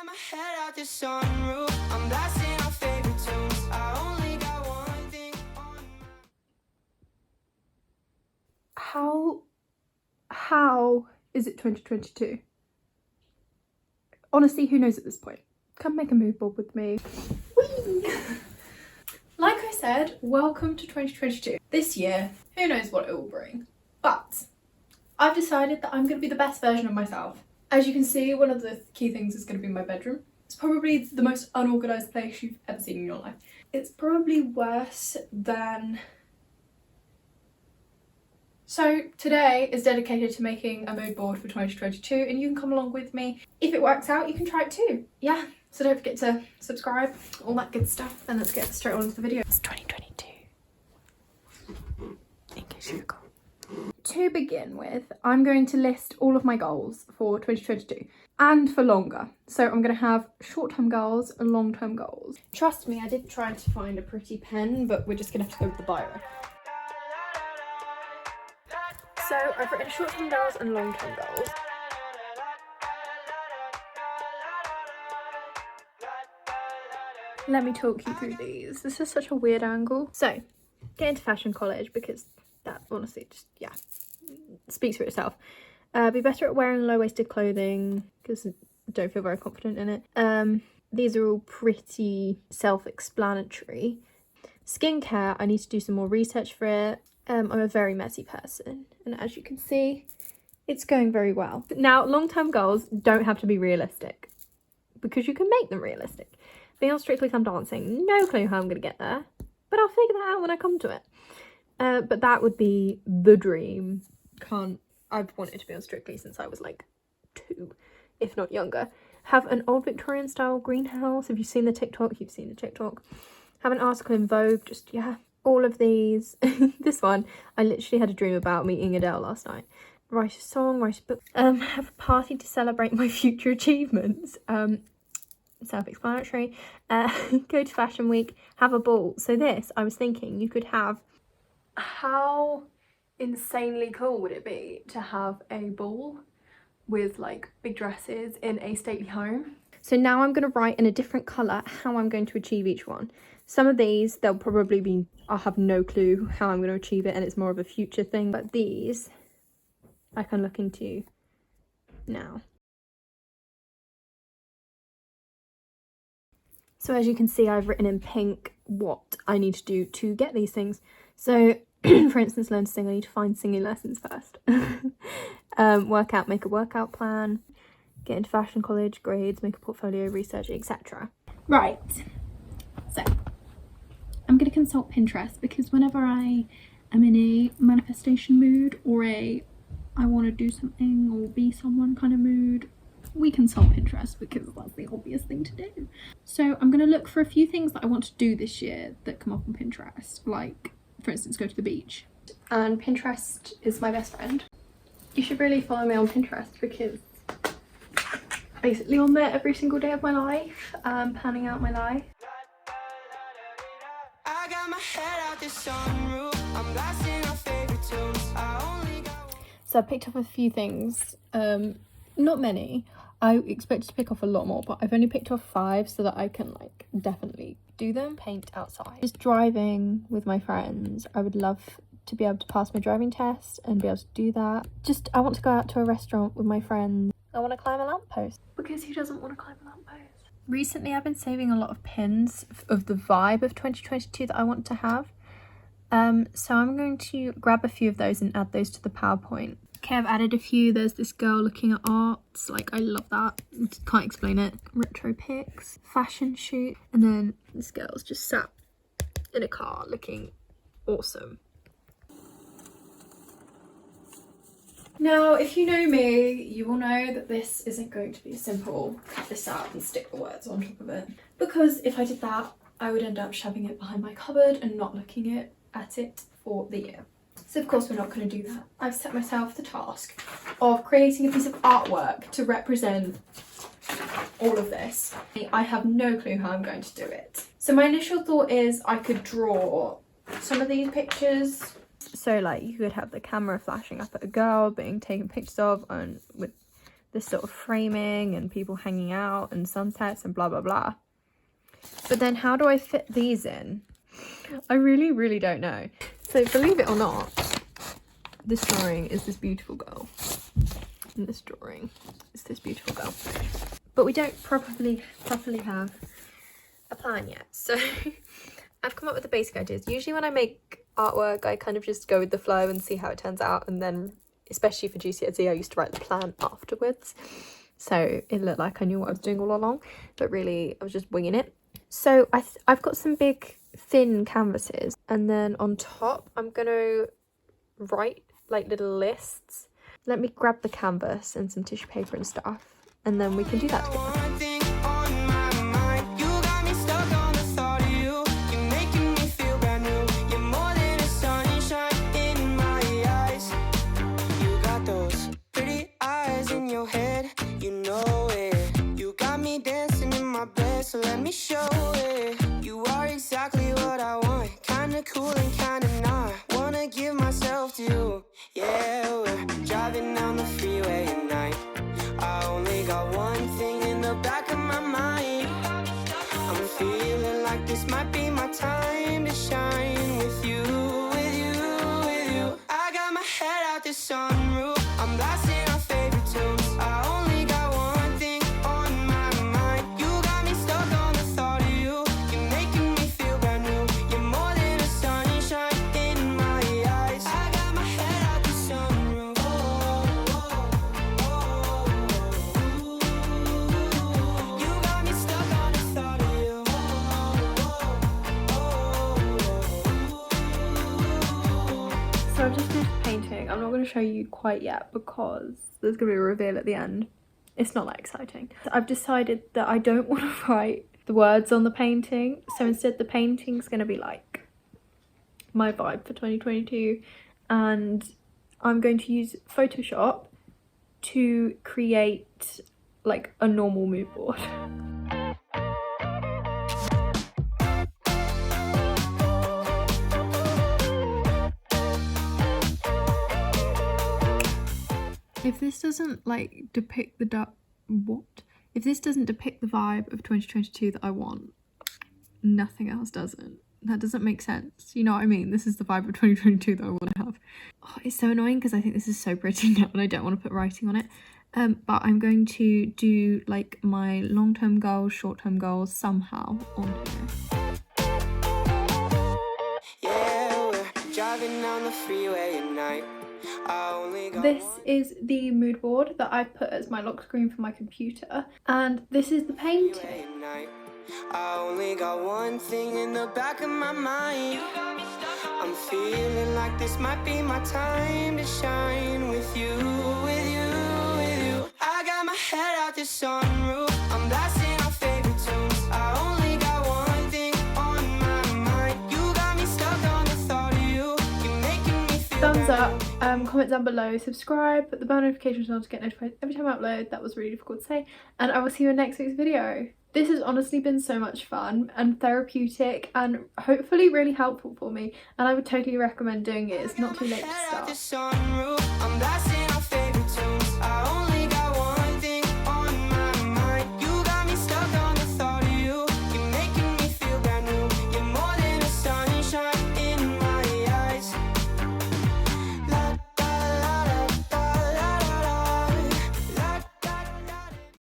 got my head out the sunroof. I'm blasting our favorite tunes. I only got one thing on How is it 2022? Honestly, who knows at this point? Come make a mood board with me. Whee! Like I said, welcome to 2022. This year, who knows what it will bring. But I've decided that I'm going to be the best version of myself. As you can see, one of the key things is going to be my bedroom. It's probably the most unorganised place you've ever seen in your life. It's probably worse than... So today is dedicated to making a mood board for 2022 and you can come along with me. If it works out, you can try it too. Yeah, so don't forget to subscribe, all that good stuff. Then let's get straight on into the video. It's 2022, in case you forgot. To begin with, I'm going to list all of my goals for 2022 and for longer. So I'm going to have short-term goals and long-term goals. Trust me, I did try to find a pretty pen, but we're just going to have to go with the biro. So I've written short-term goals and long-term goals. Let me talk you through these. This is such a weird angle. So, get into fashion college because that honestly just, yeah, speaks for itself. Be better at wearing low-waisted clothing because I don't feel very confident in it. These are all pretty self-explanatory. Skincare, I need to do some more research for it. I'm a very messy person and as you can see, it's going very well. Now, long-term goals don't have to be realistic because you can make them realistic. Being on Strictly Come Dancing, no clue how I'm going to get there, but I'll figure that out when I come to it. But that would be the dream. I've wanted to be on Strictly since I was like 2, if not younger. Have an old Victorian style greenhouse. If you've seen the TikTok, you've seen the TikTok. Have an article in Vogue, just, yeah. All of these. This one, I literally had a dream about meeting Adele last night. Write a song, write a book. Have a party to celebrate my future achievements. Self-explanatory. Go to Fashion Week, have a ball. So this, I was thinking you could have... How insanely cool would it be to have a ball with like big dresses in a stately home? So now I'm going to write in a different colour how I'm going to achieve each one. Some of these, they'll probably be, I'll have no clue how I'm going to achieve it and it's more of a future thing. But these, I can look into now. So as you can see, I've written in pink what I need to do to get these things. So, for instance, learn to sing, I need to find singing lessons first. Workout, make a workout plan. Get into fashion college, grades, make a portfolio, research, etc. Right, so I'm going to consult Pinterest because whenever I am in a manifestation mood or a I want to do something or be someone kind of mood, we consult Pinterest because that's the obvious thing to do. So I'm going to look for a few things that I want to do this year that come up on Pinterest, like for instance go to the beach. And Pinterest is my best friend. You should really follow me on Pinterest because basically on there every single day of my life, planning out my life. I got my head out the sunroof. I'm blasting our favorite tunes. I only got... So I picked up a few things, not many. I expected to pick off a lot more, but I've only picked off 5 so that I can like definitely do them. Paint outside. Just driving with my friends. I would love to be able to pass my driving test and be able to do that. Just, I want to go out to a restaurant with my friends. I want to climb a lamppost. Because who doesn't want to climb a lamppost? Recently I've been saving a lot of pins of the vibe of 2022 that I want to have. So I'm going to grab a few of those and add those to the PowerPoint. Okay, I've added a few. There's this girl looking at arts, like I love that. Can't explain it. Retro pics, fashion shoot, and then this girl's just sat in a car looking awesome. Now, if you know me, you will know that this isn't going to be a simple cut this out and stick the words on top of it. Because if I did that, I would end up shoving it behind my cupboard and not looking at it for the year. So of course we're not going to do that. I've set myself the task of creating a piece of artwork to represent all of this. I have no clue how I'm going to do it. So my initial thought is I could draw some of these pictures. So like you could have the camera flashing up at a girl being taken pictures of and with this sort of framing and people hanging out and sunsets and blah blah blah. But then how do I fit these in? I really don't know. So believe it or not, this drawing is this beautiful girl. And this drawing is this beautiful girl. But we don't properly have a plan yet. So I've come up with the basic ideas. Usually when I make artwork, I kind of just go with the flow and see how it turns out. And then, especially for GCSE, I used to write the plan afterwards. So it looked like I knew what I was doing all along. But really, I was just winging it. So I've got some big, thin canvases. And then on top, I'm going to write like little lists. Let me grab the canvas and some tissue paper and stuff. And then we can do that together. So let me show it. You are exactly what I want. Kinda cool and kinda not. Wanna give myself to you. Yeah, we're driving down the freeway at night. I only got one thing in the back of my mind. I'm feeling like this might be my time to shine with you, with you, with you. I got my head out the sunroof. I'm blasting our favorite tunes. I only got one thing on my mind. You got me stuck on the thought of you. You're making me feel brand new. You're more than a sunshine in my eyes. I got my head out the sunroof. You got me stuck on the thought of you. So I've just finished painting. I'm not going to show you quite yet because there's going to be a reveal at the end. It's not that exciting. So I've decided that I don't want to write the words on the painting. So instead the painting's going to be like my vibe for 2022. And I'm going to use Photoshop to create like a normal mood board. If this doesn't like depict the If this doesn't depict the vibe of 2022 that I want, nothing else doesn't. That doesn't make sense. You know what I mean? This is the vibe of 2022 that I want to have. Oh, it's so annoying because I think this is so pretty now and I don't want to put writing on it. But I'm going to do like my long-term goals, short-term goals somehow on here. Yeah, we're driving down the freeway at night. This is the mood board that I've put as my lock screen for my computer, and this is the painting. I only got one thing in the back of my mind. I'm feeling like this might be my time to shine with you, with you, with you. I got my head out the sunroof. I'm blasting our favorite tunes. I only got one thing on my mind. You got me stuck on the thought of you. You're making me feel Thumbs up, comment down below, subscribe, put the bell notifications on to get notified every time I upload. That was really difficult to say, and I will see you in next week's video. This has honestly been so much fun and therapeutic and hopefully really helpful for me, and I would totally recommend doing it. It's not too late to start.